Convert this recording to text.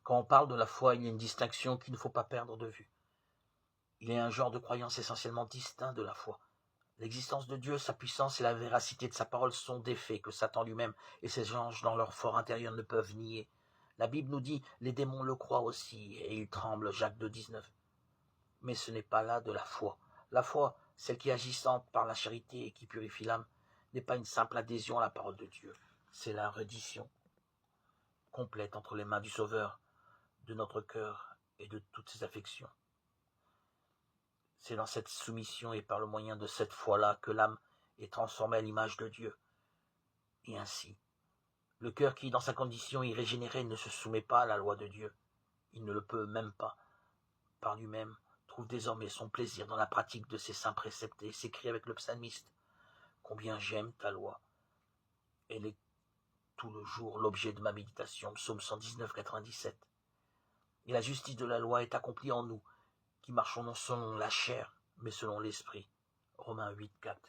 Quand on parle de la foi, il y a une distinction qu'il ne faut pas perdre de vue. Il y a un genre de croyance essentiellement distinct de la foi. L'existence de Dieu, sa puissance et la véracité de sa parole sont des faits que Satan lui-même et ses anges dans leur fort intérieur ne peuvent nier. La Bible nous dit « Les démons le croient aussi et ils tremblent » Jacques 2,19. Mais ce n'est pas là de la foi. La foi, celle qui est agissante par la charité et qui purifie l'âme, n'est pas une simple adhésion à la parole de Dieu. C'est la reddition complète entre les mains du Sauveur, de notre cœur et de toutes ses affections. C'est dans cette soumission et par le moyen de cette foi-là que l'âme est transformée à l'image de Dieu. Et ainsi, le cœur qui, dans sa condition irrégénérée, ne se soumet pas à la loi de Dieu, il ne le peut même pas, par lui-même, trouve désormais son plaisir dans la pratique de ses saints préceptes et s'écrit avec le psalmiste « Combien j'aime ta loi ! Elle est tout le jour l'objet de ma méditation » Psaume 119, 97. Et la justice de la loi est accomplie en nous, qui marchons non selon la chair, mais selon l'esprit. Romains 8, 4.